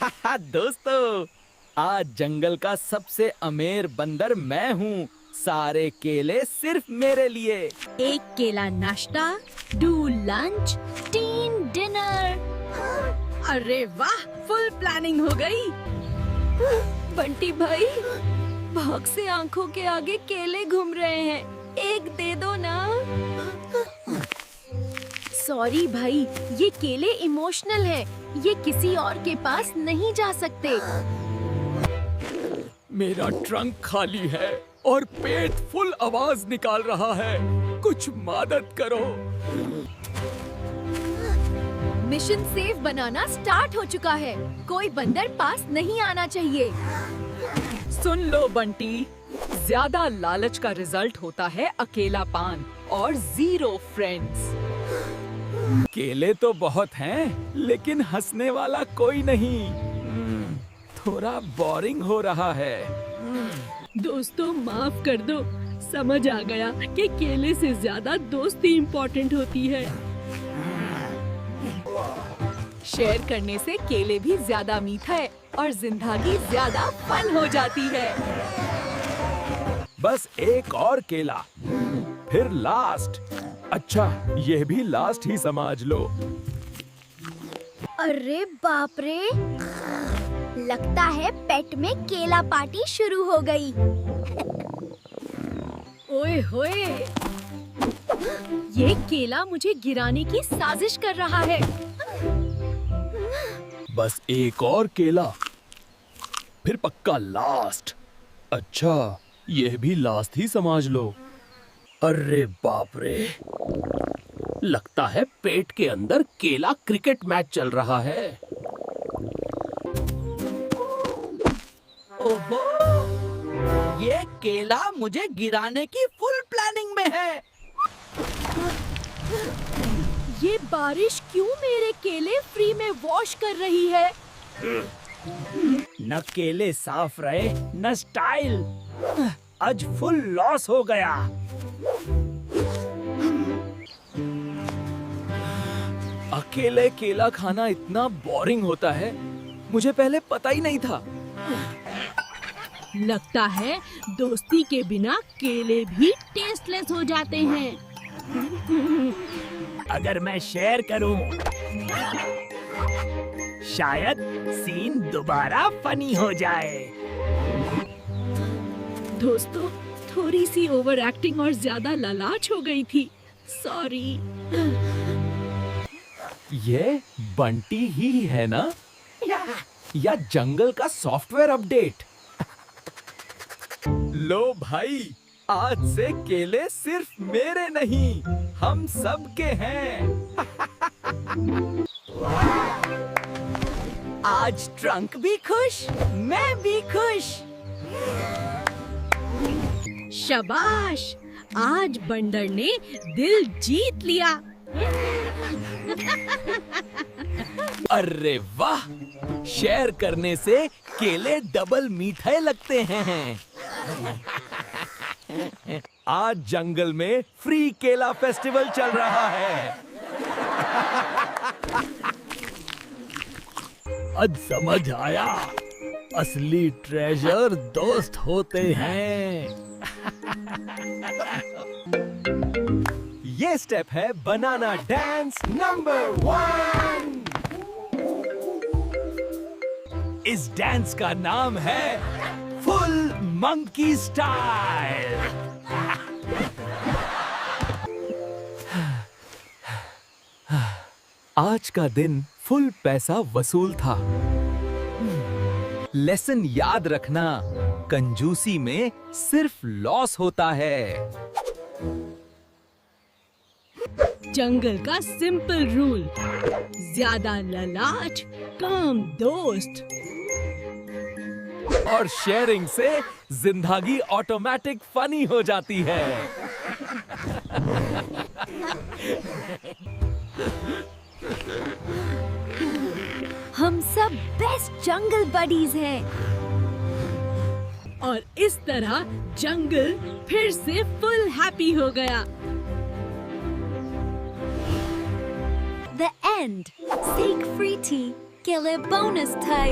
दोस्तों, आज जंगल का सबसे अमीर बंदर मैं हूँ। सारे केले सिर्फ मेरे लिए। एक केला नाश्ता, 2 लंच, 3 डिनर। अरे वाह, फुल प्लानिंग हो गई। बंटी भाई, भाग से आंखों के आगे केले घूम रहे हैं, एक दे दो ना। सॉरी भाई, ये केले इमोशनल है, ये किसी और के पास नहीं जा सकते। मेरा ट्रंक खाली है और पेट फुल आवाज निकाल रहा है। कुछ मदद करो। मिशन सेफ बनाना स्टार्ट हो चुका है, कोई बंदर पास नहीं आना चाहिए। सुन लो बंटी, ज्यादा लालच का रिजल्ट होता है अकेलापन और 0 फ्रेंड्स। केले तो बहुत हैं, लेकिन हंसने वाला कोई नहीं। थोड़ा बोरिंग हो रहा है। दोस्तों माफ कर दो, समझ आ गया कि केले से ज्यादा दोस्ती इम्पोर्टेंट होती है। शेयर करने से केले भी ज्यादा मीठा है और जिंदगी ज्यादा फन हो जाती है। बस एक और केला, फिर लास्ट। अच्छा, ये भी लास्ट ही समझ लो। अरे बाप रे, लगता है पेट में केला पार्टी शुरू हो गई। ओए होए, ये केला मुझे गिराने की साजिश कर रहा है। बस एक और केला, फिर पक्का लास्ट। अच्छा, यह भी लास्ट ही समझ लो। अरे बाप रे, लगता है पेट के अंदर केला क्रिकेट मैच चल रहा है। ओहो, ये केला मुझे गिराने की फुल प्लानिंग में है। ये बारिश क्यों मेरे केले फ्री में वॉश कर रही है? न केले साफ रहे न स्टाइल। आज फुल लॉस हो गया। अकेले केला खाना इतना बोरिंग होता है, मुझे पहले पता ही नहीं था। लगता है दोस्ती के बिना केले भी टेस्टलेस हो जाते हैं। अगर मैं शेयर करूं, शायद सीन दोबारा फनी हो जाए। दोस्तों, थोड़ी सी ओवर एक्टिंग और ज्यादा लालाच हो गई थी, सॉरी। ये बंटी ही है ना? या जंगल का सॉफ्टवेयर अपडेट? लो भाई, आज से केले सिर्फ मेरे नहीं, हम सब के हैं। आज ट्रंक भी खुश, मैं भी खुश। शाबाश, आज बंदर ने दिल जीत लिया। अरे वाह, शेयर करने से केले डबल मीठे लगते हैं। आज जंगल में फ्री केला फेस्टिवल चल रहा है। आज समझ आया, असली ट्रेजर दोस्त होते हैं। ये स्टेप है बनाना डांस नंबर 1। इस डांस का नाम है फुल मंकी स्टाइल। आज का दिन फुल पैसा वसूल था। लेसन याद रखना, कंजूसी में सिर्फ लॉस होता है। जंगल का सिंपल रूल, ज्यादा लालाच कम दोस्त। और शेयरिंग से जिंदगी ऑटोमेटिक फनी हो जाती है। हम सब बेस्ट जंगल बडीज हैं। और इस तरह जंगल फिर से फुल हैप्पी हो गया। The end. Seek free tea. के लिए बोनस था